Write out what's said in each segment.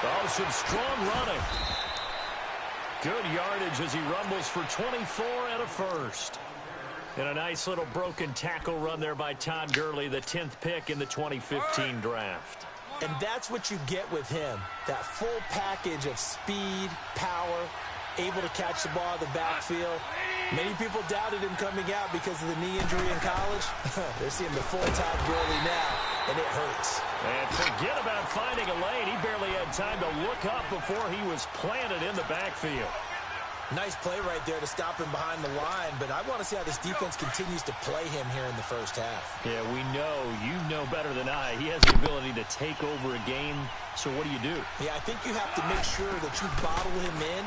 Oh, some strong running. Good yardage as he rumbles for 24 and a first. And a nice little broken tackle run there by Todd Gurley, the 10th pick in the 2015 draft. And that's what you get with him, that full package of speed, power, able to catch the ball in the backfield. Many people doubted him coming out because of the knee injury in college. They're seeing the full Todd Gurley now, and it hurts. And forget about finding a lane. He barely had time to look up before he was planted in the backfield. Nice play right there to stop him behind the line, but I want to see how this defense continues to play him here in the first half. Yeah, we know. You know better than I. He has the ability to take over a game, so what do? Yeah, I think you have to make sure that you bottle him in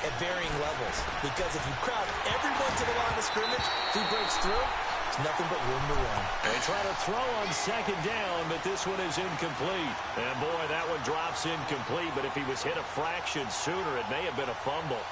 at varying levels, because if you crowd everyone to the line of scrimmage, if he breaks through, it's nothing but room to run. They try to throw on second down, but this one is incomplete. And boy, that one drops incomplete, but if he was hit a fraction sooner, it may have been a fumble.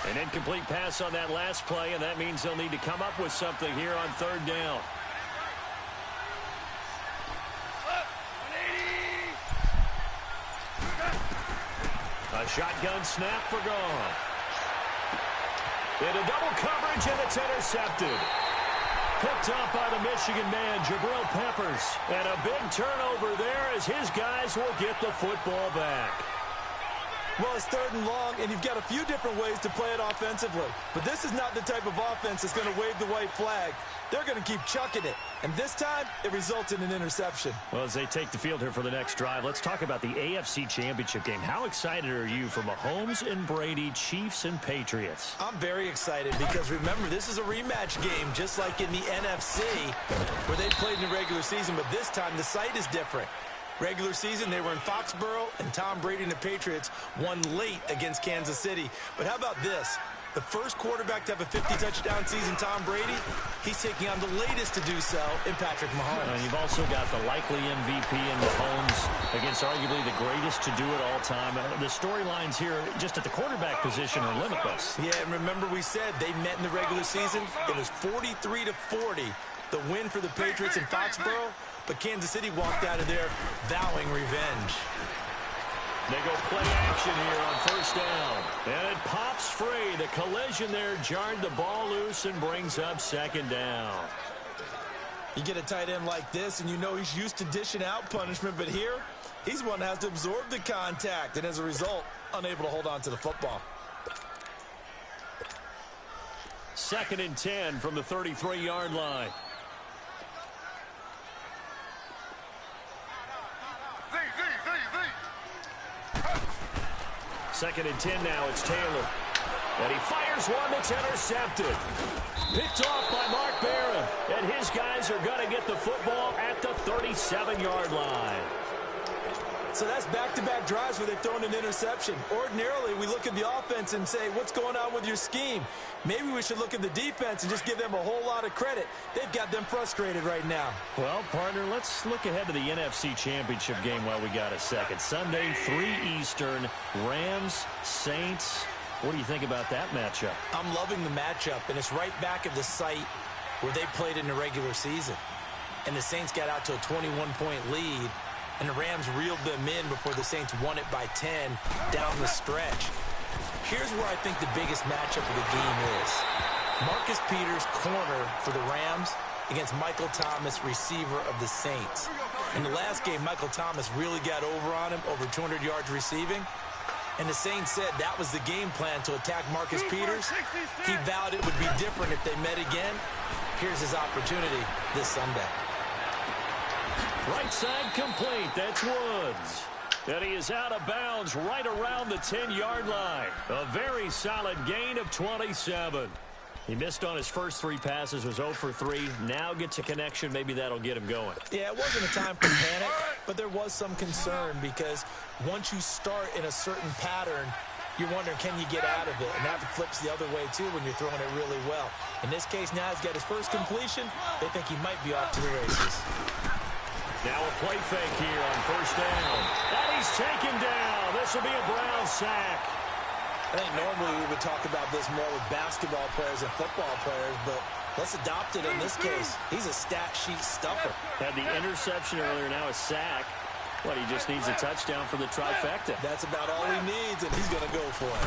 An incomplete pass on that last play, and that means they'll need to come up with something here on third down. A shotgun snap for Goff. Into double coverage, and it's intercepted. Picked up by the Michigan man, Jabril Peppers. And a big turnover there as his guys will get the football back. Well, it's third and long, and you've got a few different ways to play it offensively. But this is not the type of offense that's going to wave the white flag. They're going to keep chucking it. And this time, it results in an interception. Well, as they take the field here for the next drive, let's talk about the AFC Championship game. How excited are you for Mahomes and Brady, Chiefs and Patriots? I'm very excited because, remember, this is a rematch game, just like in the NFC, where they played in the regular season. But this time, the site is different. Regular season, they were in Foxborough, and Tom Brady and the Patriots won late against Kansas City. But how about this? The first quarterback to have a 50-touchdown season, Tom Brady, he's taking on the latest to do so in Patrick Mahomes. And you've also got the likely MVP in Mahomes against arguably the greatest to do it all time. The storylines here just at the quarterback position are limitless. Yeah, and remember we said they met in the regular season. It was 43-40, the win for the Patriots in Foxborough. But Kansas City walked out of there vowing revenge. They go play action here on first down. And it pops free. The collision there jarred the ball loose and brings up second down. You get a tight end like this, and you know he's used to dishing out punishment. But here, he's one that has to absorb the contact. And as a result, unable to hold on to the football. 2nd and 10 from the 33-yard line. Second and 10 now, it's Taylor. And he fires one that's intercepted. Picked off by Mark Barron. And his guys are going to get the football at the 37-yard line. So that's back-to-back drives where they've thrown an interception. Ordinarily, we look at the offense and say, what's going on with your scheme? Maybe we should look at the defense and just give them a whole lot of credit. They've got them frustrated right now. Well, partner, let's look ahead to the NFC Championship game while we got a second. Sunday, 3 Eastern, Rams, Saints. What do you think about that matchup? I'm loving the matchup, and it's right back at the site where they played in the regular season. And the Saints got out to a 21-point lead. And the Rams reeled them in before the Saints won it by 10 down the stretch. Here's where I think the biggest matchup of the game is. Marcus Peters, corner for the Rams, against Michael Thomas, receiver of the Saints. In the last game, Michael Thomas really got over on him, over 200 yards receiving. And the Saints said that was the game plan, to attack Marcus Peters. He vowed it would be different if they met again. Here's his opportunity this Sunday. Right side complete. That's Woods. And he is out of bounds right around the 10-yard line. A very solid gain of 27. He missed on his first 3 passes, was 0 for 3. Now gets a connection. Maybe that'll get him going. Yeah, it wasn't a time for panic, but there was some concern because once you start in a certain pattern, you're wondering, can you get out of it? And that flips the other way, too, when you're throwing it really well. In this case, now he's got his first completion. They think he might be off to the races. Now a play fake here on first down. And he's taken down. This will be a Brown sack. I think normally we would talk about this more with basketball players and football players, but let's adopt it in this case. He's a stat sheet stuffer. Had the interception earlier, now a sack. But he just needs a touchdown for the trifecta. That's about all he needs, and he's going to go for it.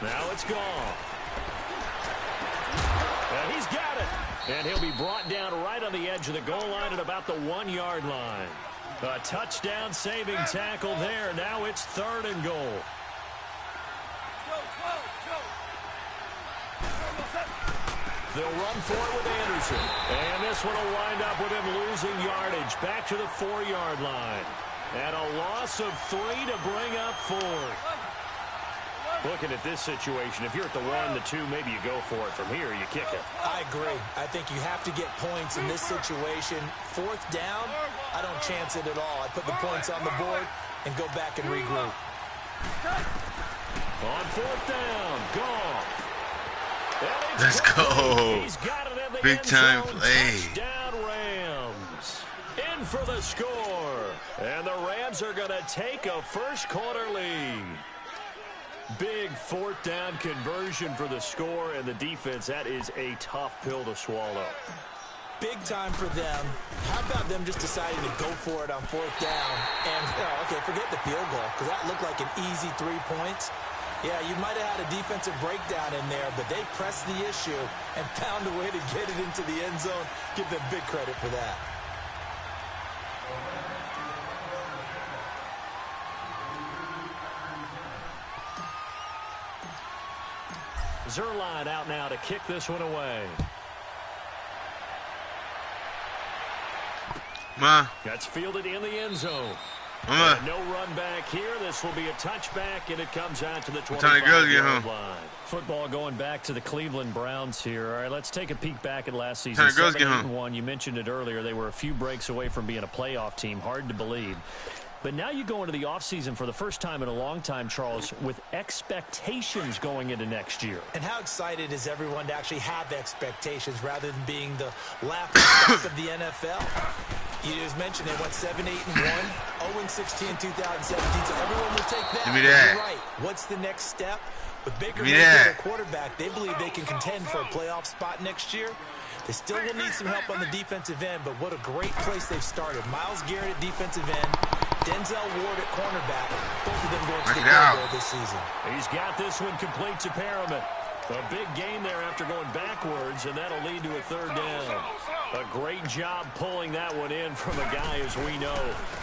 Now it's gone. And he's got it. And he'll be brought down right on the edge of the goal line at about the 1-yard line. A touchdown-saving tackle there. Now it's 3rd and goal. They'll run for it with Anderson. And this one will wind up with him losing yardage back to the 4-yard line. And a loss of 3 to bring up 4. Looking at this situation, if you're at the 1, the 2, maybe you go for it. From here, you kick it. I agree. I think you have to get points in this situation. 4th down, I don't chance it at all. I put the points on the board and go back and regroup. On 4th down, Goff. Let's go. Big time play. Touchdown Rams. In for the score. And the Rams are going to take a first-quarter lead. Big 4th down conversion for the score, and the defense, that is a tough pill to swallow. Big time for them. How about them just deciding to go for it on 4th down? And, okay, forget the field goal, because that looked like an easy 3 points. Yeah, you might have had a defensive breakdown in there, but they pressed the issue and found a way to get it into the end zone. Give them big credit for that. Zuerlein out now to kick this one away. That's fielded in the end zone. No run back here. This will be a touchback, and it comes out to the 25-yard line. Football going back to the Cleveland Browns here. All right, let's take a peek back at last season. 7-8-1. You mentioned it earlier. They were a few breaks away from being a playoff team. Hard to believe. But now you go into the offseason for the first time in a long time, Charles, with expectations going into next year. And how excited is everyone to actually have expectations rather than being the laughingstock of the NFL? You just mentioned they went 7-8-1, 0-16 in 2017, so everyone will take that. Give me that. You're right. What's the next step? With Baker Mayfield their quarterback, they believe they can contend for a playoff spot next year. They still will need some help on the defensive end, but what a great place they've started. Myles Garrett at defensive end, Denzel Ward at cornerback, both of them going to the Pro Bowl this season. He's got this one complete to Perriman. A big gain there after going backwards, and that'll lead to a 3rd down. A great job pulling that one in from a guy, as we know,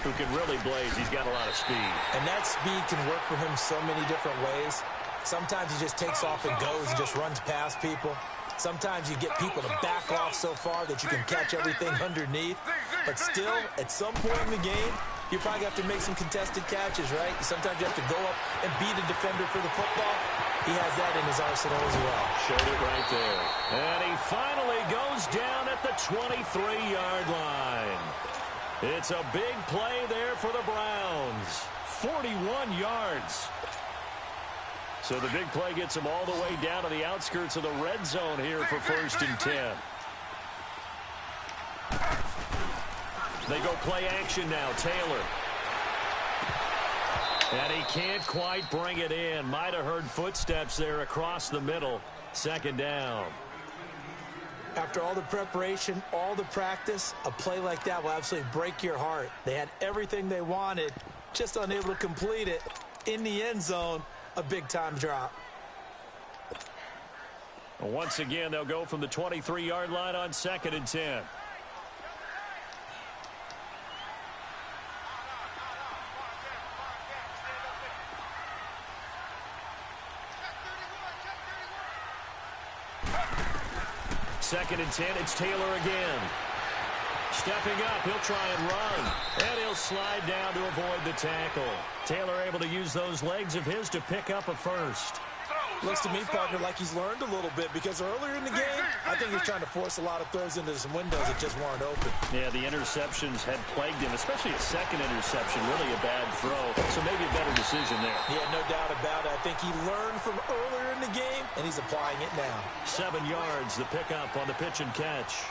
who can really blaze. He's got a lot of speed. And that speed can work for him so many different ways. Sometimes he just takes off and goes and just runs past people. Sometimes you get people to back off so far that you can catch everything underneath. But still, at some point in the game, you probably have to make some contested catches, right? Sometimes you have to go up and beat a defender for the football. He has that in his arsenal as well. Showed it right there. And he finally goes down at the 23-yard line. It's a big play there for the Browns. 41 yards. So the big play gets him all the way down to the outskirts of the red zone here for 1st and 10. They go play action now. Taylor. And he can't quite bring it in. Might have heard footsteps there across the middle. 2nd down. After all the preparation, all the practice, a play like that will absolutely break your heart. They had everything they wanted, just unable to complete it. In the end zone, a big-time drop. Once again, they'll go from the 23-yard line on 2nd and 10. Second and 10, it's Taylor again. Stepping up, he'll try and run. And he'll slide down to avoid the tackle. Taylor able to use those legs of his to pick up a 1st. Looks to me, partner, like he's learned a little bit because earlier in the game, I think he's trying to force a lot of throws into some windows that just weren't open. Yeah, the interceptions had plagued him, especially a second interception, really a bad throw. So maybe a better decision there. Yeah, no doubt about it. I think he learned from earlier in the game, and he's applying it now. 7 yards, the pickup on the pitch and catch.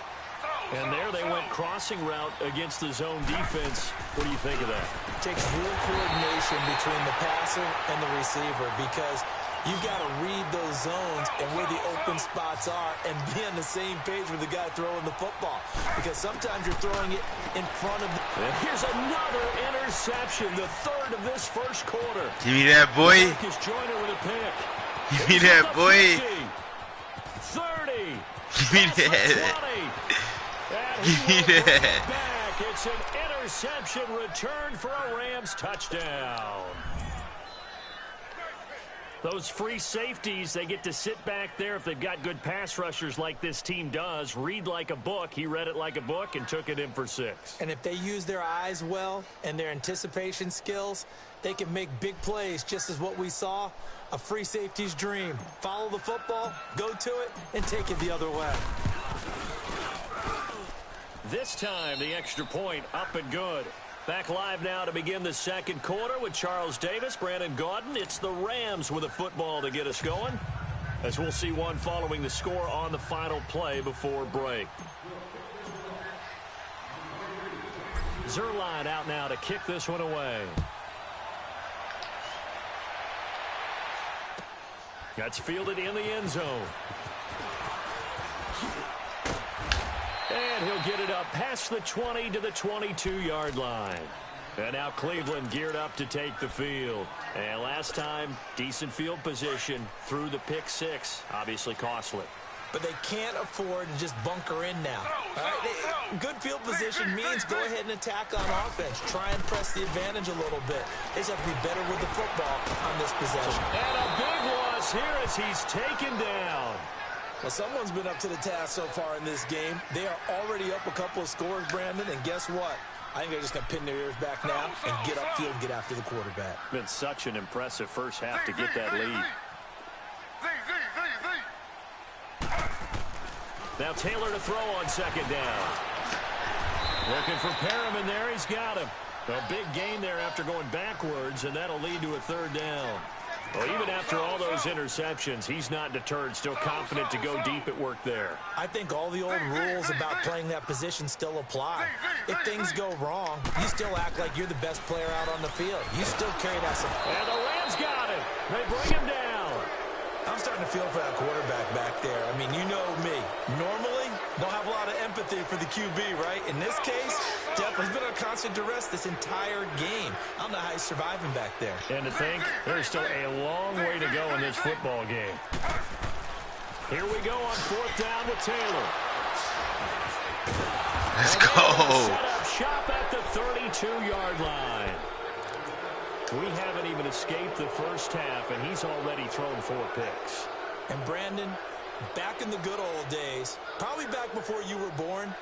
And there they went crossing route against the zone defense. What do you think of that? It takes real coordination between the passer and the receiver because You've got to read those zones and where the open spots are and be on the same page with the guy throwing the football. Because sometimes you're throwing it in front of the... And here's another interception, the third of this first quarter. Give me that, boy. Marcus Joyner with a pick. Give me that, boy. 30. Give me that. Give me that. Back. It's an interception return for a Rams touchdown. Those free safeties, they get to sit back there if they've got good pass rushers like this team does. Read like a book. He read it like a book and took it in for 6. And if they use their eyes well and their anticipation skills, they can make big plays, just as what we saw. A free safety's dream. Follow the football, go to it, and take it the other way. This time, the extra point up and good. Back live now to begin the second quarter with Charles Davis, Brandon Gaudin. It's the Rams with a football to get us going, as we'll see one following the score on the final play before break. Zuerlein out now to kick this one away. That's fielded in the end zone. And he'll get it up past the 20 to the 22-yard line. And now Cleveland geared up to take the field. And last time, decent field position through the pick 6. Obviously costly. But they can't afford to just bunker in now. All right? Good field position means go ahead and attack on offense. Try and press the advantage a little bit. They just have to be better with the football on this possession. And a big loss here as he's taken down. Well, someone's been up to the task so far in this game. They are already up a couple of scores, Brandon, and guess what? I think they're just going to pin their ears back now and get upfield and get after the quarterback. Been such an impressive first half to get that lead. Now Taylor to throw on second down. Looking for Perriman there. He's got him. A big gain there after going backwards, and that'll lead to a third down. Well, even after all those interceptions, he's not deterred, still confident to go deep at work there. I think all the old rules about playing that position still apply. If things go wrong, you still act like you're the best player out on the field. You still carry that support. And the Rams got it. They bring him down. I'm starting to feel for that quarterback back there. I mean, you know me. Normally, don't have a lot of empathy for the QB, right? In this case, definitely been under constant duress this entire game. I don't know how he's surviving back there. And to think, there's still a long way to go in this football game. Here we go on fourth down with Taylor. Let's go. Set up shop at the 32-yard line. We haven't even escaped the first half, and he's already thrown 4 picks. And Brandon, back in the good old days, probably back before you were born,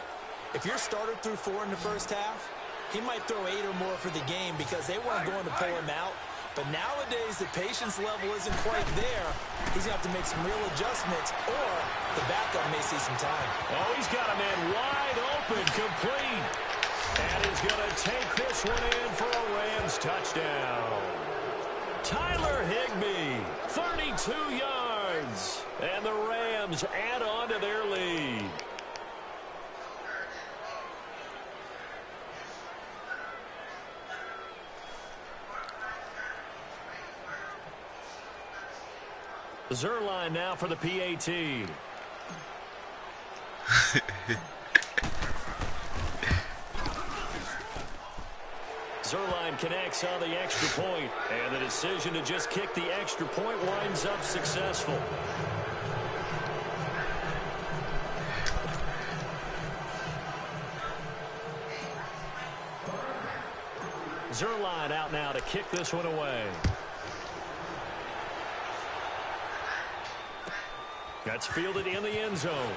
if your starter threw 4 in the first half, he might throw 8 or more for the game because they weren't going to pull him out. But nowadays, the patience level isn't quite there. He's going to have to make some real adjustments, or the backup may see some time. Oh, he's got a man wide open, complete. And he's going to take this one in for a Rams touchdown. Tyler Higbee, 32 yards. And the Rams add on to their lead. Zuerlein now for the PAT. Zuerlein connects on the extra point, and the decision to just kick the extra point winds up successful. Zuerlein out now to kick this one away. That's fielded in the end zone.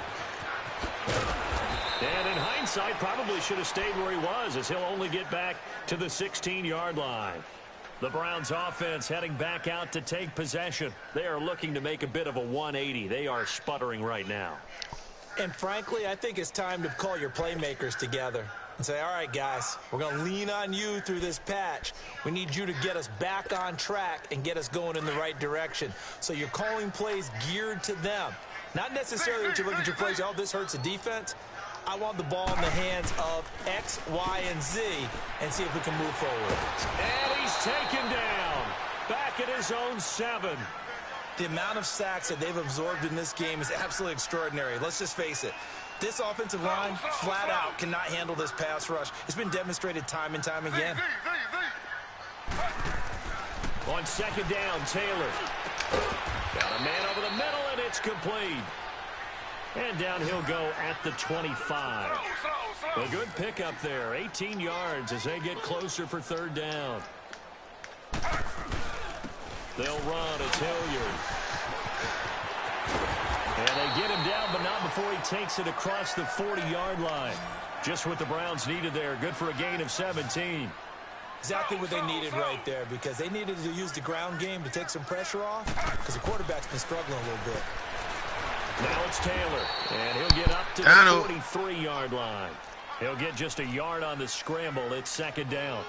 And in hindsight, probably should have stayed where he was, as he'll only get back to the 16-yard line. The Browns offense heading back out to take possession. They are looking to make a bit of a 180. They are sputtering right now. And frankly, I think it's time to call your playmakers together and say, all right, guys, we're going to lean on you through this patch. We need you to get us back on track and get us going in the right direction. So you're calling plays geared to them. Not necessarily that you look at your plays, oh, this hurts the defense. I want the ball in the hands of X, Y, and Z and see if we can move forward. And he's taken down. Back at his own 7. The amount of sacks that they've absorbed in this game is absolutely extraordinary. Let's just face it. This offensive line, flat out, cannot handle this pass rush. It's been demonstrated time and time again. On second down, Taylor. Got a man over the middle, and it's complete. And down he'll go at the 25. A good pickup there, 18 yards as they get closer for third down. They'll run. It's Hilliard. And they get him down, but not before he takes it across the 40-yard line. Just what the Browns needed there. Good for a gain of 17. Exactly what they needed right there, because they needed to use the ground game to take some pressure off, because the quarterback's been struggling a little bit. Now it's Taylor, and he'll get up to the 43-yard line. He'll get just a yard on the scramble. It's second down.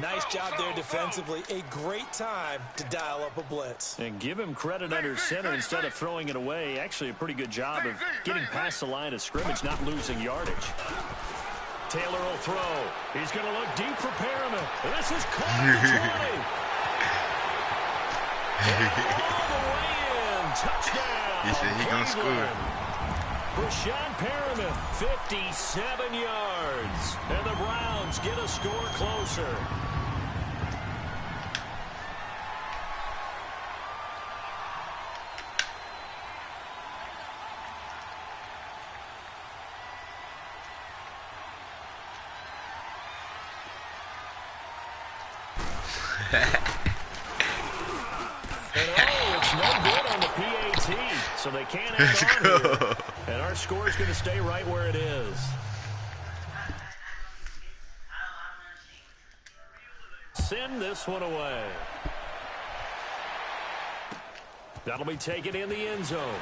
Nice job there defensively. A great time to dial up a blitz. And give him credit under center instead of throwing it away. Actually, a pretty good job of getting past the line of scrimmage, not losing yardage. Taylor will throw. He's going to look deep for Perriman. This is caught at the 20. All the way in. Touchdown. He said he going to score. Breshad Perriman, 57 yards. And the Browns get a score closer. And it's no good on the PAT, so they can't add on here. And our score is going to stay right where it is. Send this one away. That'll be taken in the end zone.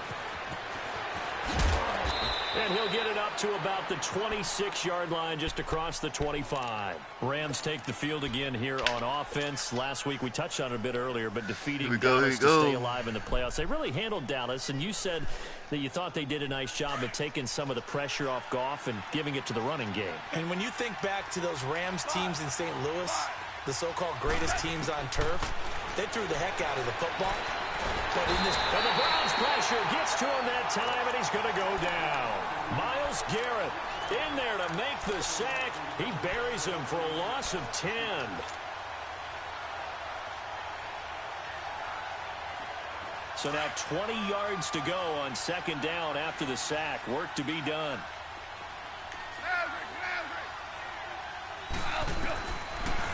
And he'll get it up to about the 26-yard line, just across the 25. Rams take the field again here on offense. Last week we touched on it a bit earlier, but defeating Dallas to stay alive in the playoffs. They really handled Dallas, and you said that you thought they did a nice job of taking some of the pressure off Goff and giving it to the running game. And when you think back to those Rams teams in St. Louis, the so-called greatest teams on turf, they threw the heck out of the football. But in this, and the Browns pressure gets to him that time, and he's going to go down. Myles Garrett in there to make the sack. He buries him for a loss of 10. So now 20 yards to go on second down after the sack. Work to be done.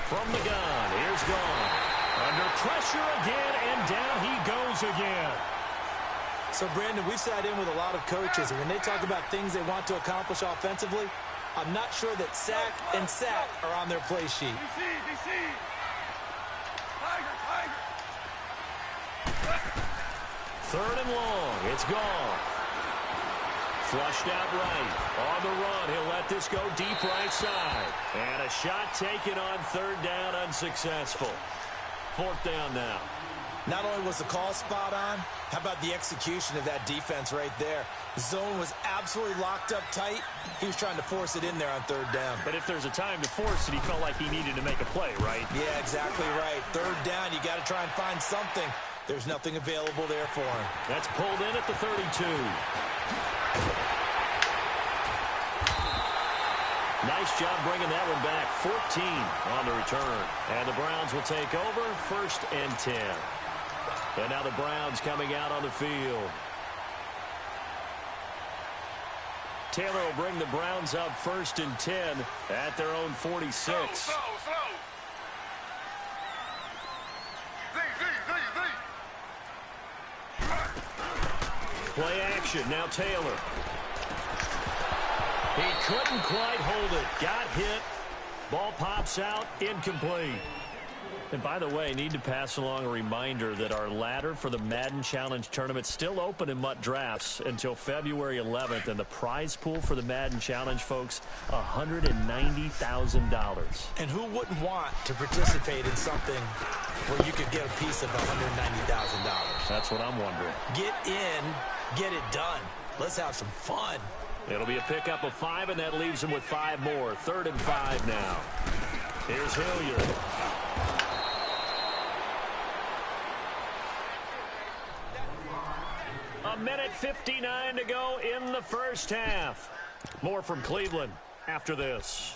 From the gun, here's Gone. Under pressure again, and down he goes again. So, Brandon, we sat in with a lot of coaches, and when they talk about things they want to accomplish offensively, I'm not sure that sack and sack are on their play sheet. Third and long. It's Gone. Flushed out right. On the run, he'll let this go deep right side. And a shot taken on third down, unsuccessful. Fourth down now. Not only was the call spot on, how about the execution of that defense right there? The zone was absolutely locked up tight. He was trying to force it in there on third down. But if there's a time to force it, he felt like he needed to make a play, right? Yeah, exactly right. Third down, you got to try and find something. There's nothing available there for him. That's pulled in at the 32. Nice job bringing that one back. 14 on the return. And the Browns will take over, 1st and 10. And now the Browns coming out on the field. Taylor will bring the Browns up 1st and 10 at their own 46. Play action. Now Taylor. He couldn't quite hold it. Got hit. Ball pops out. Incomplete. And by the way, need to pass along a reminder that our ladder for the Madden Challenge tournament is still open in Mutt Drafts until February 11th. And the prize pool for the Madden Challenge, folks, $190,000. And who wouldn't want to participate in something where you could get a piece of $190,000? That's what I'm wondering. Get in, get it done. Let's have some fun. It'll be a pickup of 5, and that leaves him with 5 more. 3rd and 5 now. Here's Hilliard. 1:59 to go in the first half. More from Cleveland after this.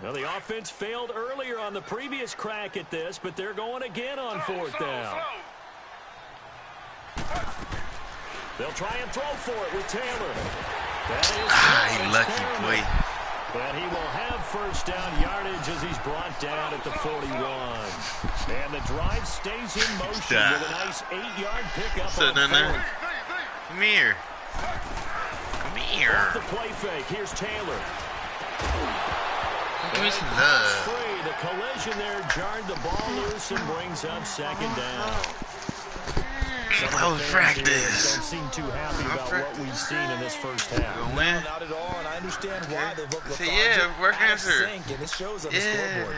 Well, the offense failed earlier on the previous crack at this, but they're going again on fourth down. They'll try and throw for it with Taylor. That is lucky boy. But he will have first down yardage as he's brought down at the 41. And the drive stays in motion with a nice 8-yard pickup on fourth. Come here. Come here. Off the play fake. Here's Taylor. Give me some love. Free. The collision there jarred the ball loose and brings up second down. How was practice? Don't seem too happy about what we've seen in this first half. No, not at all, and I understand why they look lethargic. Yeah, we're answer. And it shows on the scoreboard.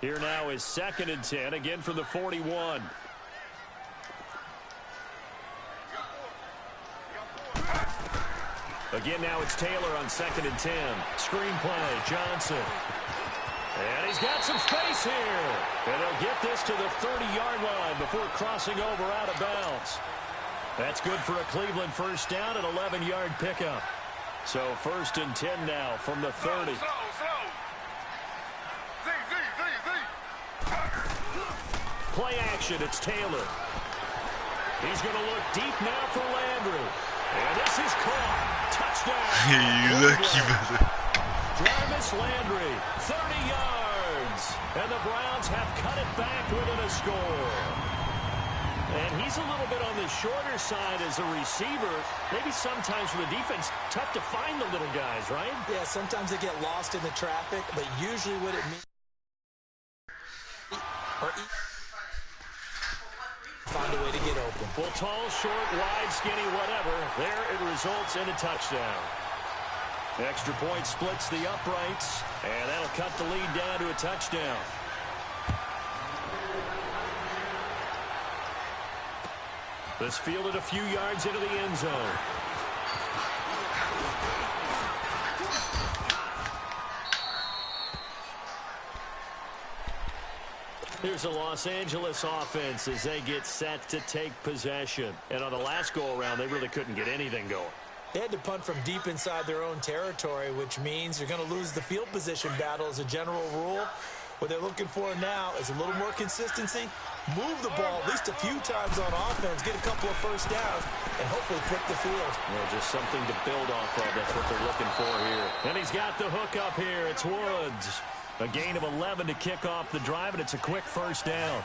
Here now is 2nd and 10, again from the 41. Again now it's Taylor on 2nd and 10. Screen play, Johnson. And he's got some space here. And they'll get this to the 30-yard line before crossing over out of bounds. That's good for a Cleveland first down, an 11-yard pickup. So 1st and 10 now from the 30. Play action, it's Taylor. He's going to look deep now for Landry. And this is caught. Touchdown. You lucky, brother. Jarvis Landry, 30 yards. And the Browns have cut it back within a score. And he's a little bit on the shorter side as a receiver. Maybe sometimes for the defense, tough to find the little guys, right? Yeah, sometimes they get lost in the traffic, but usually what it means find a way to get open. Well, tall, short, wide, skinny, whatever. There it results in a touchdown. Extra point splits the uprights, and that'll cut the lead down to a touchdown. This fielded a few yards into the end zone. Here's the Los Angeles offense as they get set to take possession. And on the last go-around, they really couldn't get anything going. They had to punt from deep inside their own territory, which means you're going to lose the field position battle as a general rule. What they're looking for now is a little more consistency, move the ball at least a few times on offense, get a couple of first downs, and hopefully flip the field. Well, just something to build off of. That's what they're looking for here. And he's got the hook up here. It's Woods. A gain of 11 to kick off the drive, and it's a quick first down.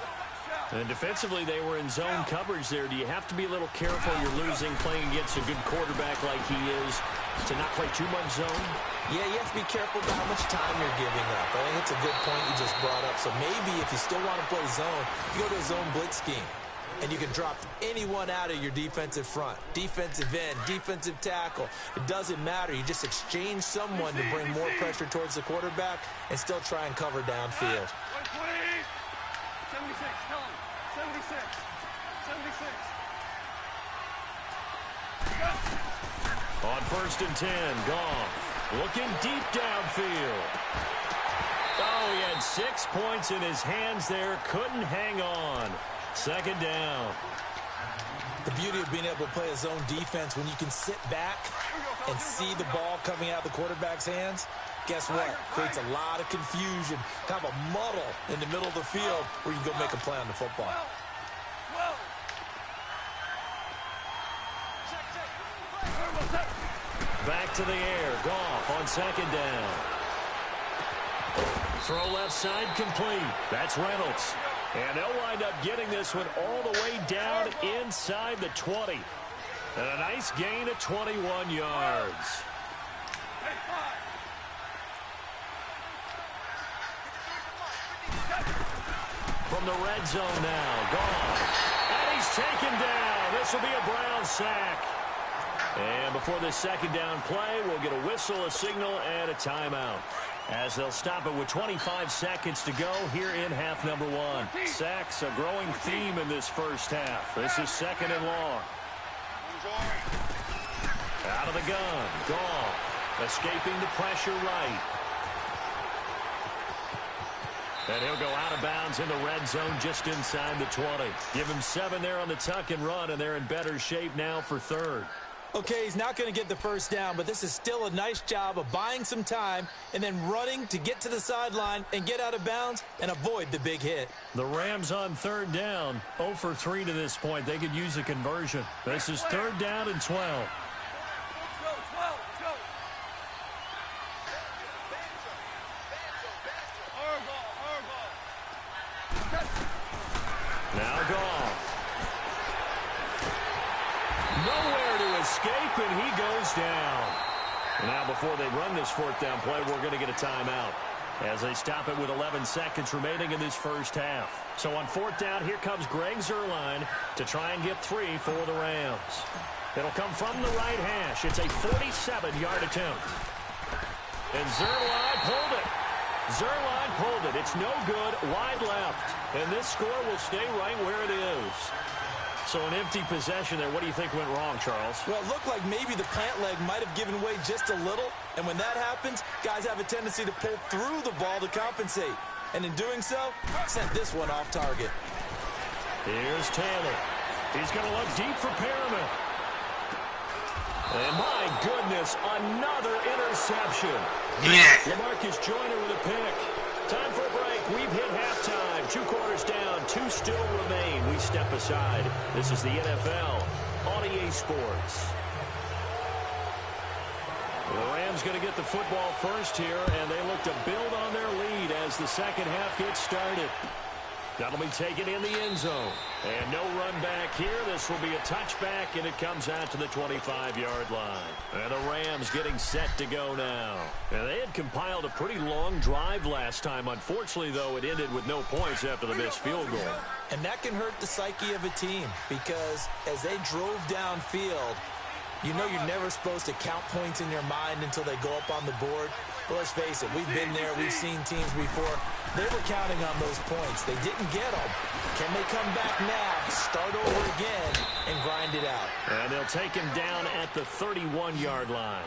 And defensively, they were in zone coverage there. Do you have to be a little careful? You're losing playing against a good quarterback like he is to not play too much zone? Yeah, you have to be careful about how much time you're giving up. I think it's a good point you just brought up. So maybe if you still want to play zone, you go to a zone blitz scheme. And you can drop anyone out of your defensive front. Defensive end, defensive tackle. It doesn't matter. You just exchange someone to bring more pressure towards the quarterback and still try and cover downfield. 76, tell him. 76. 76. On 1st and 10, Goff looking deep downfield. Oh, he had 6 points in his hands there. Couldn't hang on. 2nd down. The beauty of being able to play a zone defense when you can sit back and see the ball coming out of the quarterback's hands, guess what? Creates a lot of confusion, kind of a muddle in the middle of the field where you can go make a play on the football. Back to the air. Goff on 2nd down. Throw left side complete. That's Reynolds. And they'll wind up getting this one all the way down inside the 20. And a nice gain of 21 yards. From the red zone now, Goff. And he's taken down. This will be a Brown sack. And before this 2nd down play, we'll get a whistle, a signal, and a timeout. As they'll stop it with 25 seconds to go here in half number 1. Sacks, a growing theme in this first half. This is 2nd and long. Out of the gun, Goff, escaping the pressure right. And he'll go out of bounds in the red zone just inside the 20. Give him 7 there on the tuck and run, and they're in better shape now for third. Okay, he's not going to get the first down, but this is still a nice job of buying some time and then running to get to the sideline and get out of bounds and avoid the big hit. The Rams on third down, 0 for 3 to this point. They could use a conversion. This is third down and 12. Now Goff. Nowhere to escape, and he goes down. Now before they run this fourth down play, we're going to get a timeout as they stop it with 11 seconds remaining in this first half. So on fourth down, here comes Greg Zuerlein to try and get 3 for the Rams. It'll come from the right hash. It's a 47-yard attempt. And Zuerlein pulled it. Zuerlein pulled it. It's no good. Wide left. And this score will stay right where it is. So an empty possession there. What do you think went wrong, Charles? Well, it looked like maybe the plant leg might have given way just a little. And when that happens, guys have a tendency to pull through the ball to compensate. And in doing so, sent this one off target. Here's Taylor. He's going to look deep for Perriman. And my goodness, another interception. Yeah. LaMarcus Joyner with a pick. Time for a break. We've hit halftime. 2 quarters down. 2 still remain. We step aside. This is the NFL on EA Sports. The Rams going to get the football first here, and they look to build on their lead as the second half gets started. That'll be taken in the end zone. And no run back here. This will be a touchback, and it comes out to the 25-yard line. And the Rams getting set to go now. And they had compiled a pretty long drive last time. Unfortunately, though, it ended with no points after the missed field goal. And that can hurt the psyche of a team because as they drove downfield, you know you're never supposed to count points in your mind until they go up on the board. But let's face it, we've been there, we've seen teams before. They were counting on those points. They didn't get them. Can they come back now, start over again, and grind it out? And they'll take him down at the 31-yard line.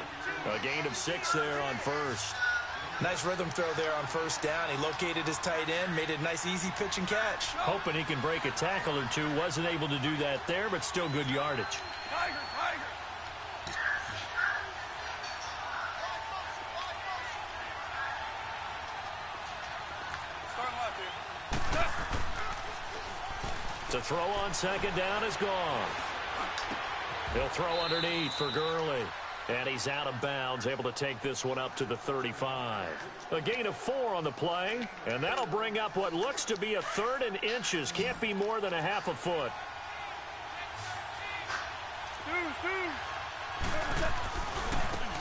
A gain of 6 there on first. Nice rhythm throw there on first down. He located his tight end, made it a nice easy pitch and catch. Hoping he can break a tackle or two. Wasn't able to do that there, but still good yardage. Tiger. To throw on second down is gone. He'll throw underneath for Gurley. And he's out of bounds, able to take this one up to the 35. A gain of 4 on the play, and that'll bring up what looks to be a 3rd and inches. Can't be more than a half a foot.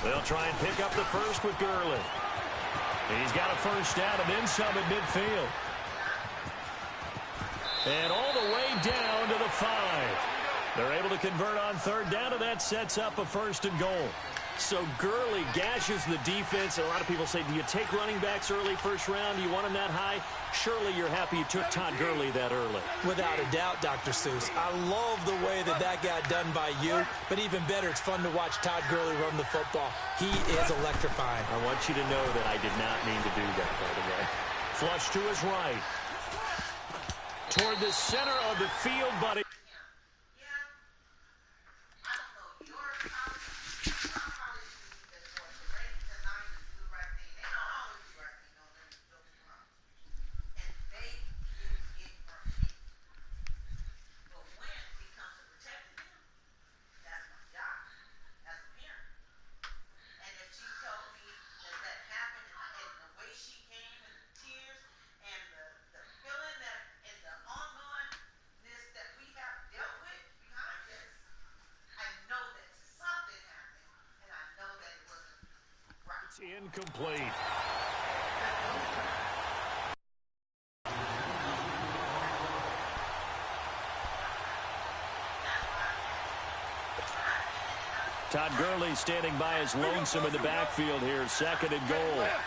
They'll try and pick up the first with Gurley. He's got a first down and then some at midfield. And all the way down to the 5. They're able to convert on third down, and that sets up a 1st and goal. So Gurley gashes the defense. A lot of people say, do you take running backs early first round? Do you want them that high? Surely you're happy you took Todd Gurley that early. Without a doubt, Dr. Seuss. I love the way that got done by you, but even better, it's fun to watch Todd Gurley run the football. He is electrifying. I want you to know that I did not mean to do that, by the way. Flush to his right. Toward the center of the field, buddy. Incomplete. Todd Gurley standing by his lonesome in the backfield here. 2nd and goal. Left.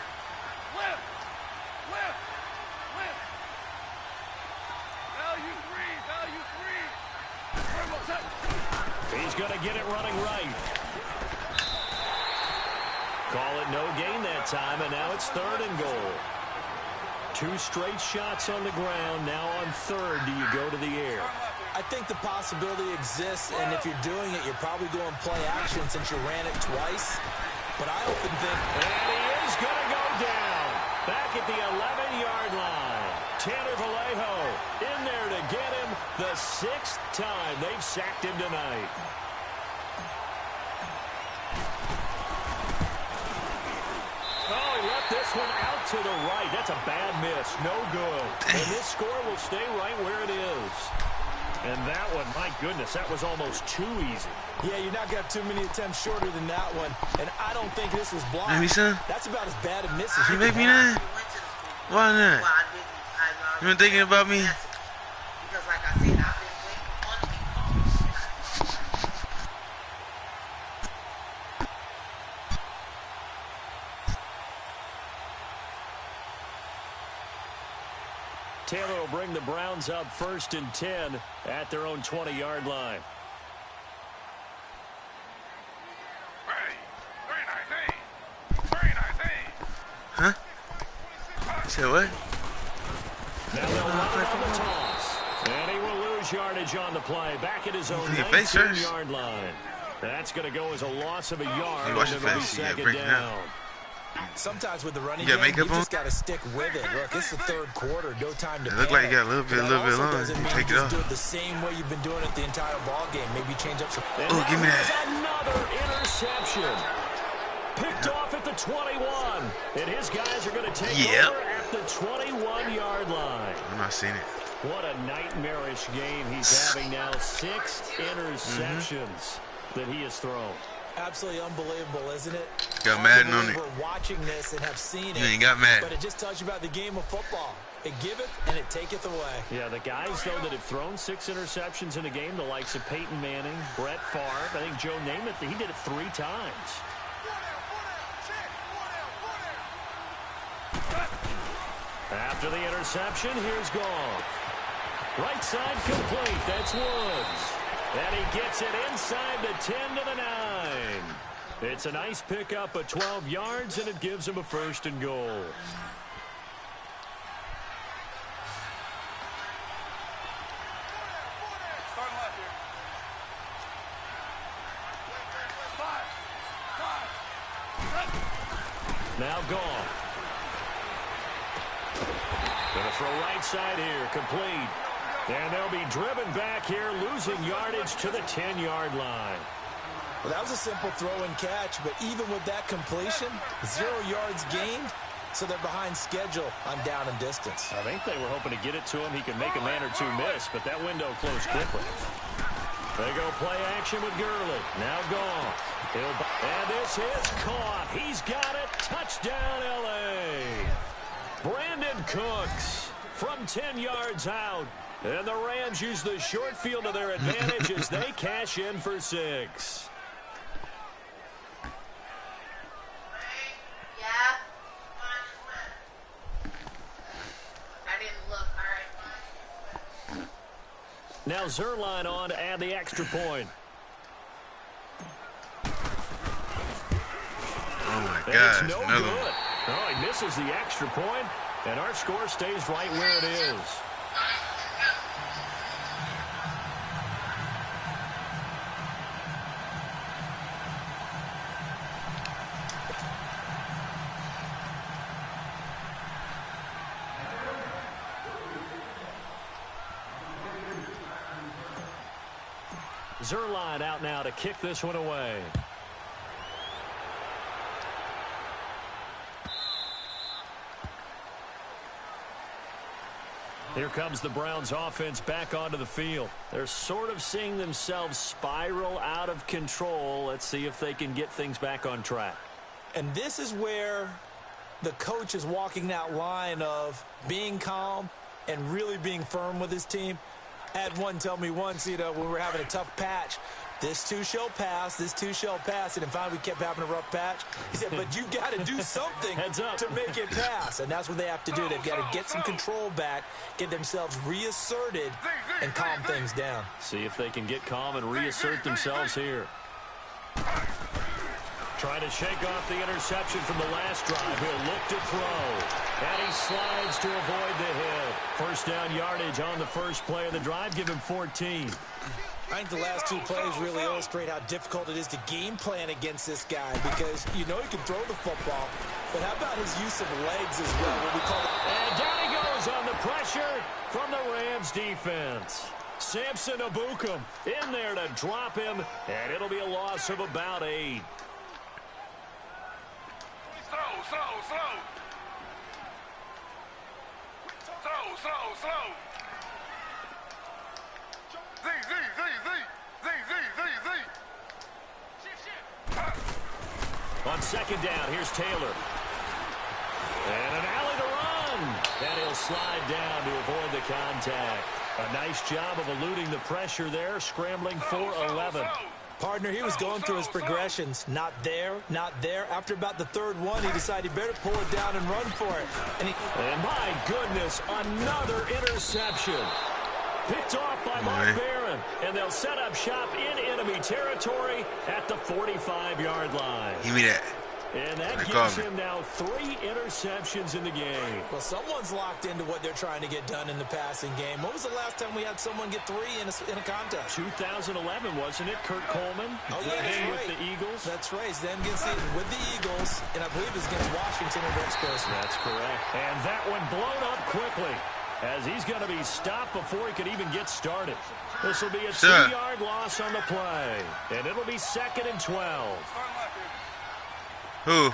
Value 3. He's going to get it running right. Call it no gain that time, and now it's 3rd and goal. 2 straight shots on the ground. Now on 3rd, do you go to the air? I think the possibility exists, and if you're doing it, you're probably going play action since you ran it twice. But I often think... And he is going to go down. Back at the 11-yard line. Tanner Vallejo in there to get him the 6th time they've sacked him tonight. Oh, he left this one out to the right. That's a bad miss. No good. And this score will stay right where it is. And that one, my goodness, that was almost too easy. Yeah, you're not got too many attempts shorter than that one. And I don't think this was blocked. Maybe so. That's about as bad a miss as You you make can me have. that? Why not? You been thinking about me? Because like I said, I've been waiting on Taylor will bring the Browns up 1st and 10 at their own 20-yard line. Huh? Say what? Now they'll run on the toss. And he will lose yardage on the play. Back at his own Look at face first. 19-yard line. That's going to go as a loss of a yard. You watch And the it'll be face, you gotta 2nd break it down. down. Sometimes with the running You got game, you makeup on? just got to stick with it. Look, it's the 3rd quarter. No time to It look like panic. you got a little bit That also long. doesn't You mean take it just off. do it the same way you've been doing it the entire ball game. Maybe change up some... And Oh, give me now that. there's another interception. Picked off at the 21. And his guys are going to take Yep. over at the 21-yard line. I'm not seeing it. What a nightmarish game he's having now. 6 interceptions that he has thrown. Absolutely unbelievable, isn't it? Got Madden on it. We're watching this and have seen You it. ain't got Madden. But it just tells you about the game of football. It giveth and it taketh away. Yeah, the guys, though, that have thrown 6 interceptions in a game, the likes of Peyton Manning, Brett Favre, I think Joe Namath, he did it 3 times. After the interception, here's Goff. Right side complete. That's Woods. And he gets it inside the 10 to the 9. It's a nice pickup of 12 yards, and it gives him a 1st and goal. Starting left here. Now Goff. Gonna throw right side here, complete. And they'll be driven back here, losing yardage to the 10-yard line. Well, that was a simple throw and catch, but even with that completion, 0 yards gained, so they're behind schedule on down and distance. I think they were hoping to get it to him. He could make a man or two miss, but that window closed quickly. They go play action with Gurley. Now Goff. And this is caught. He's got it. Touchdown, L.A. Brandon Cooks from 10 yards out. And the Rams use the short field to their advantage as they cash in for 6. Yeah. I didn't look. All right. Now Zerline on to add the extra point. Oh my And gosh, it's no another good. one. Oh, he misses the extra point, and our score stays right where it is. Zerline out now to kick this one away. Here comes the Browns offense back onto the field. They're sort of seeing themselves spiral out of control. Let's see if they can get things back on track. And this is where the coach is walking that line of being calm and really being firm with his team. I had one tell me once, when we were having a tough patch, this too shall pass, this too shall pass. And finally we kept having a rough patch. He said, but you got to do something to make it pass. And that's what they have to do. They've got to get some control back, get themselves reasserted, and calm things down. See if they can get calm and reassert themselves here. Trying to shake off the interception from the last drive. He'll look to throw. And he slides to avoid the hit. First down yardage on the first play of the drive. Give him 14. I think the last two plays really illustrate how difficult it is to game plan against this guy because you know he can throw the football, but how about his use of legs as well? What we call it. And down he goes on the pressure from the Rams defense. Samson Ebukam in there to drop him, and it'll be a loss of about 8. Slow. On second down, here's Taylor. And an alley to run. And he'll slide down to avoid the contact. A nice job of eluding the pressure there, scrambling for 11. Partner, he was going through his progressions. Not there, not there. After about the third one, he decided he better pull it down and run for it. And my goodness, another interception. Picked off by Mark Barron. And they'll set up shop in enemy territory at the 45-yard line. Give me that. And that gives him now 3 interceptions in the game. Well, someone's locked into what they're trying to get done in the passing game. When was the last time we had someone get 3 in a contest? 2011, wasn't it? Kurt Coleman. Oh, yeah, that's right. With the Eagles. That's right. Then against with the Eagles, and I believe it's against Washington or Rex Grossman. That's correct. And that one blown up quickly as he's going to be stopped before he could even get started. This will be a 2-yard loss on the play, and it'll be 2nd and 12. Who?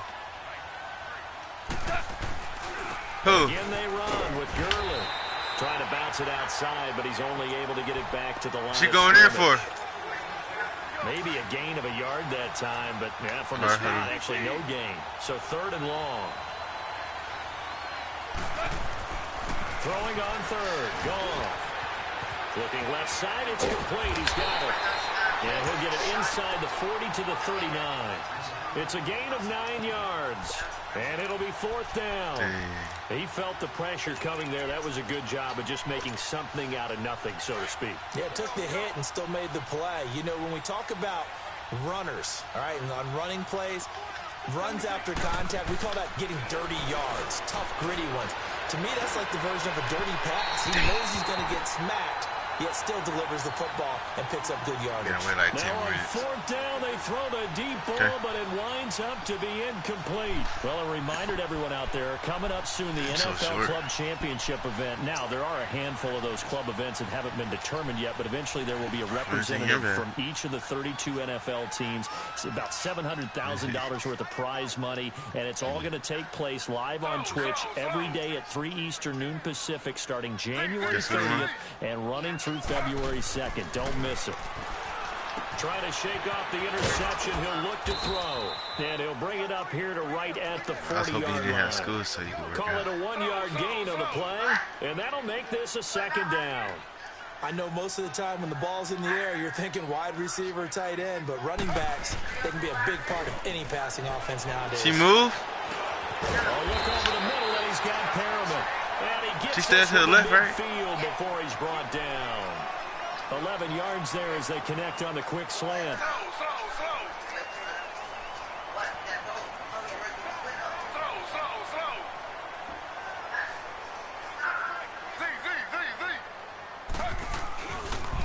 Again they run with Gurley. Trying to bounce it outside, but he's only able to get it back to the line. She going there for? Maybe a gain of a yard that time, but yeah, from the spot, actually no gain. So 3rd and long. Throwing on 3rd. Goff. Looking left side, it's complete. He's got it. And he'll get it inside the 40 to the 39. It's a gain of 9 yards. And it'll be 4th down. He felt the pressure coming there. That was a good job of just making something out of nothing, so to speak. Yeah, took the hit and still made the play. You know, when we talk about runners, all right, and on running plays, runs after contact, we call that getting dirty yards, tough, gritty ones. To me, that's like the version of a dirty pass. He knows he's going to get smacked, yet still delivers the football and picks up good yardage. Yeah, we're like 10 now minutes. On 4th down, they throw the deep ball, but it winds up to be incomplete. Well, a reminder to everyone out there, coming up soon, the NFL Club Championship event. Now, there are a handful of those club events that haven't been determined yet, but eventually there will be a representative from each of the 32 NFL teams. It's about $700,000 worth of prize money, and it's all going to take place live on Twitch every day at 3 Eastern, noon Pacific, starting January 30th and running through February 2nd. Don't miss it. Trying to shake off the interception. He'll look to throw. And he'll bring it up here to right at the 40-yard line. School so you can work Call it a 1-yard gain on the play. And that'll make this a 2nd down. I know most of the time when the ball's in the air, you're thinking wide receiver, tight end, but running backs, they can be a big part of any passing offense nowadays. She moved? Oh, look over the middle, and he's got Perriman. And he gets she stays to the left, right? Field before he's brought down. 11 yards there as they connect on the quick slant.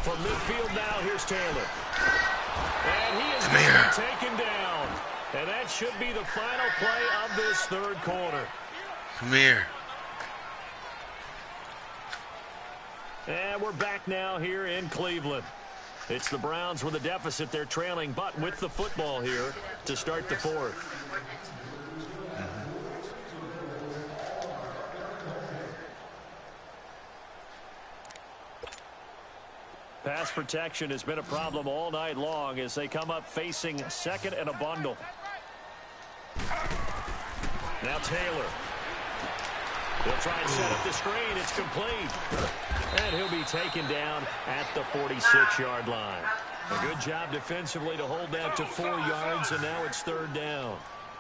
From midfield now, here's Taylor. And he is taken down. And that should be the final play of this 3rd quarter. Come here. And we're back now here in Cleveland. It's the Browns with a deficit. They're trailing, but with the football here to start the 4th. Pass protection has been a problem all night long as they come up facing 2nd and a bundle. Now Taylor. He'll try and set up the screen. It's complete. And he'll be taken down at the 46-yard line. A good job defensively to hold that to 4 yards, and now it's 3rd down.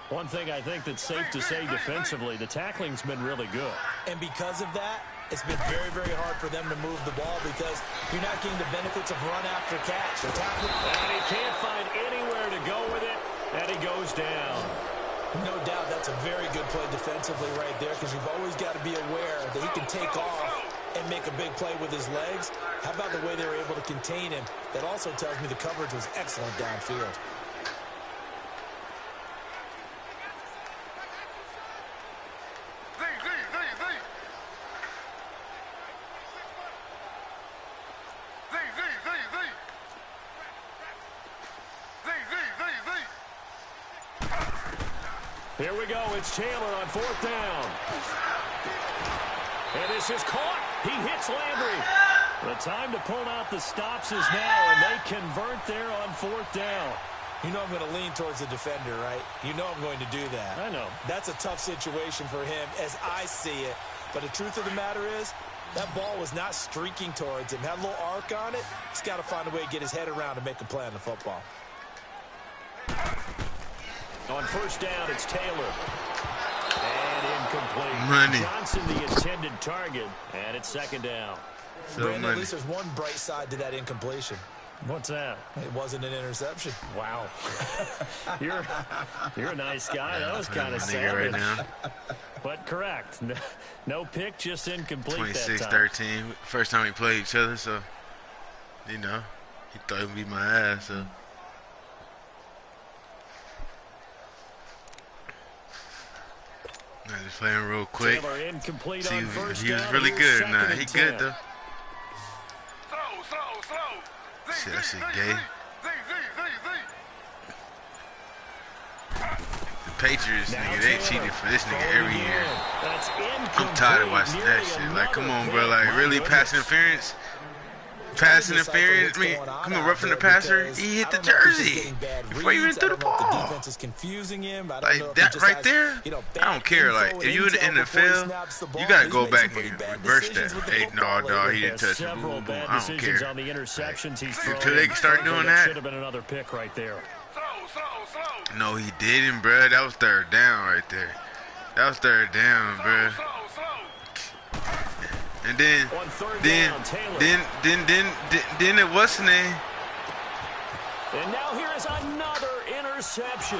One thing I think that's safe to say defensively, the tackling's been really good. And because of that, it's been very, very hard for them to move the ball because you're not getting the benefits of run after catch. And he can't find anywhere to go with it, and he goes down. No doubt that's a very good play defensively right there, because you've always got to be aware that he can take off and make a big play with his legs. How about the way they were able to contain him? That also tells me the coverage was excellent downfield. Here we go. It's Taylor on 4th down. And this is caught. He hits Landry. The time to pull out the stops is now, and they convert there on 4th down. You know I'm going to lean towards the defender, right? You know I'm going to do that. I know. That's a tough situation for him as I see it. But the truth of the matter is, that ball was not streaking towards him. Had a little arc on it. He's got to find a way to get his head around and make a play on the football. On 1st down, it's Taylor. And incomplete. Money. Johnson, the intended target, and it's 2nd down. So Brandon, money. at least there's one bright side to that incompletion. What's that? It wasn't an interception. Wow. You're a nice guy. That was kind of Nigga savage. right now. But correct. No pick, just incomplete that time. 26-13. First time we played each other, so, you know, he thought he would beat my ass, so. I just playing real quick. Taylor incomplete See on if 1st he was down. really Here's good or not. 2nd He and good, 10. though. Shit, that shit gay. The Patriots, Now nigga, they Taylor cheated for this nigga throwing every year. again. That's I'm tired of incomplete. watching that shit. Nearly Like, come on, another bro. pick. Like, My really? goodness. Pass interference? Pass interference? I mean, come on, roughing the passer. He hit the jersey before he even threw the ball. Defense is confusing him. I don't know Like, if he that just right has, there, you know, I don't care. Like, if you in the NFL, you got to go back and reverse that. Hey, no, dog, he didn't touch the Several ball. bad I don't decisions care. on the interceptions he's thrown. Until they can start doing that. Should have been another pick right there. No, he didn't, bro. That was 3rd down right there. That was 3rd down, bro. And then On 3rd down, Taylor. then it wasn't it. And now here is another interception.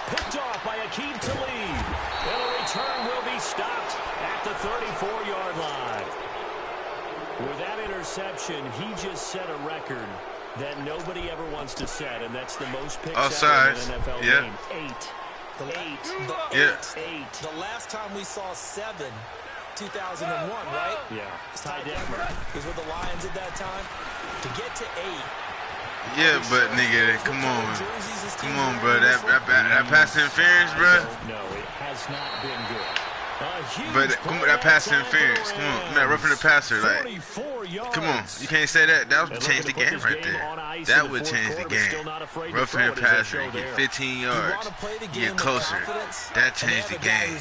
Picked off by Aqib Talib. And a return will be stopped at the 34-yard line. With that interception, he just set a record that nobody ever wants to set, and that's the most picks ever in an NFL game. 8. The last time we saw 7, 2001, right? Yeah. Ty Detmer. He was with the Lions at that time. To get to 8. Yeah, but nigga, come on, bro. That pass interference, bro. No, it has not been good. But come on, that pass interference. Come on, not roughing the passer. Like, come on, you can't say that. That would change the game right there. That would change the game. Roughing the passer, get 15 yards, get closer. That changed the game.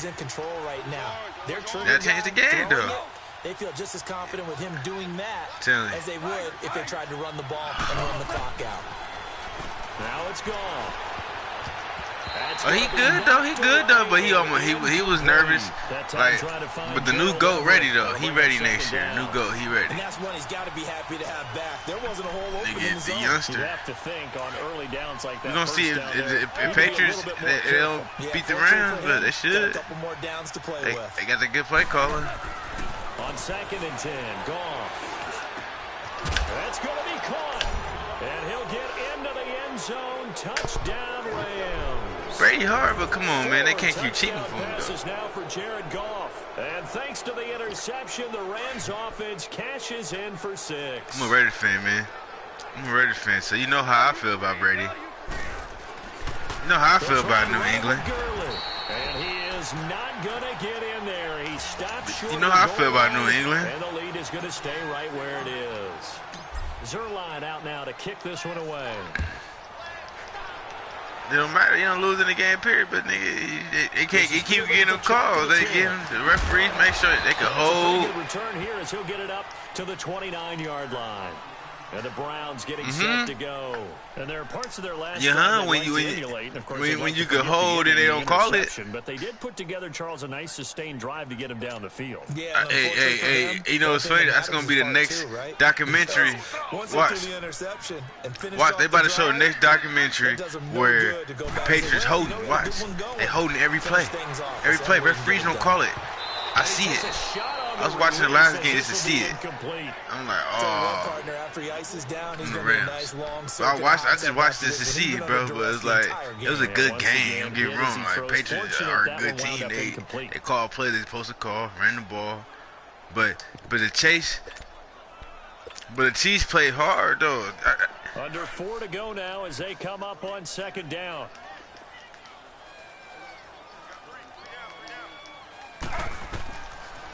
That changed the game, though. They feel just as confident with him doing that Telling you. as they would if they tried to run the ball and run the clock out. Now it's gone. Oh, he good though. He good though, but he was nervous. Like, but the new GOAT ready though. He ready next year. New GOAT, he ready. And that's one he's got to be happy to have back. There wasn't a whole opening in the The zone. You youngster. have to think on early downs like that. We're gonna see if Patriots they don't beat the fortunately Rams, for but him, they got should. a couple more downs to play with. They got a good play caller. On 2nd and 10, Goff. That's going to be caught. And he'll get into the end zone. Touchdown, Rams. Brady hard, but come on, man. They can't keep cheating for him, Passes though. now for Jared Goff. And thanks to the interception, the Rams offense cashes in for 6. I'm a Raiders fan, man. I'm a Raiders fan, so you know how I feel about Brady. You know how I feel about New England. And he is not going to get in there. He stopped short. You know how I feel about New England. And the lead is going to stay right where it is. Zerline out now to kick this one away. It don't matter. You don't lose in the game, period. But nigga, they keep getting them calls. They get them. The referees make sure they can hold. Return here as he'll get it up to the 29-yard line. And the Browns getting set to go. And there are parts of their last when you could hold and they don't call it. But they did put together, Charles, a nice sustained drive to get him down the field. Yeah, hey, you know what's funny? That's going to be the next documentary. Watch. They about to show the next documentary where the Patriots holding. Watch. They holding every play. Every play. Referees don't call it. I see it. I was watching the last game just to see it. I'm like, oh. I just watched this to see it, bro. But it's like, it was a good game. Don't get me wrong. Like, Patriots are a good team. They call plays they're supposed to call, ran the ball. But the Chiefs played hard though. Under 4 to go now as they come up on second down.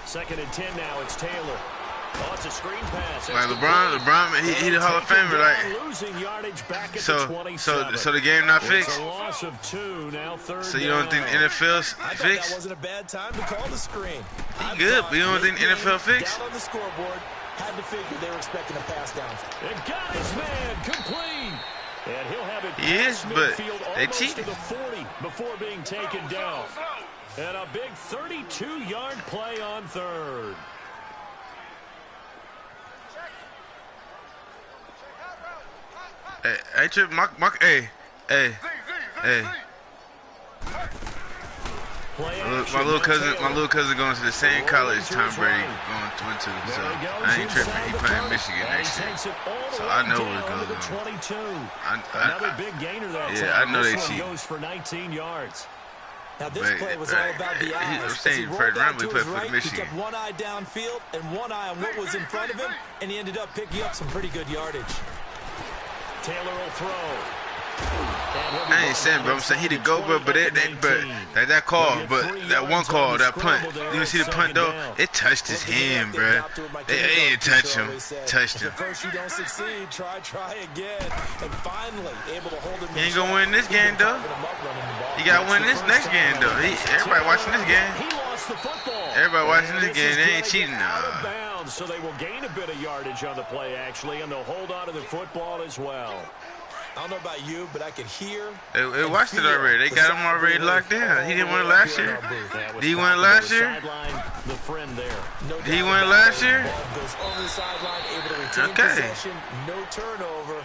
Second and 10 now. It's Taylor. Oh, it's a screen pass. Like LeBron, he the Hall of Famer. Like, losing yardage back at so the game not fixed. It's a loss of 2 now. Third. So you don't think the NFL's fixed? That wasn't a bad time to call the screen. He good, but you don't think the NFL fixed? Down on the scoreboard, had to figure they were expecting a pass down. It got his man complete. And he'll have it. He is, but they cheated. To the 40 before being taken down. And a big 32-yard play on third. Hey, Trip, hey. My little cousin going to the same college Tom Brady went to, so I ain't tripping. He playing Michigan next year, so I know where it goes. Another big gainer that time. Yeah, I know they This one cheat. goes for 19 yards. Now this play was all about the eyes. I'm saying first round we played for He Michigan. kept one eye downfield and one eye on what was in front of him, and he ended up picking up some pretty good yardage. Taylor will throw. I ain't saying, bro. I'm saying he the go, bro. But that call, but that one call, that punt. You see the punt though? It touched his hand, bro. They ain't touch him. Touched him. First you don't succeed, try again, and finally able to hold him. He ain't gonna win this game though. He gotta win this next game though. Everybody watching this game. Everybody watching this game. They ain't cheating now. So they will gain a bit of yardage on the play actually, and they'll hold on to the football as well. I don't know about you, but I could hear. They watched it already. They got him already locked down. He didn't win it last year. Did he win it last year? Did he win it last year? Okay. No turnover.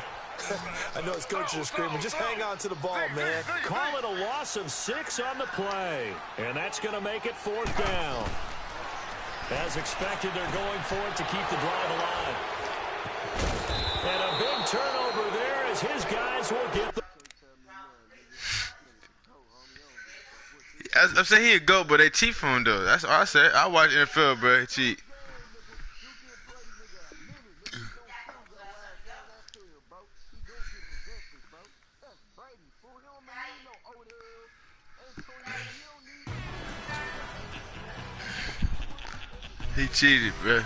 I know his coaches are screaming, just hang on to the ball, man. Call it a loss of 6 on the play. And that's going to make it 4th down. As expected, they're going for it to keep the drive alive. And a big turnover there as his guys will get the... I'm saying he'd go, but they cheat for him, though. That's all I said. I watch NFL, bro. They cheat. He cheated, bro.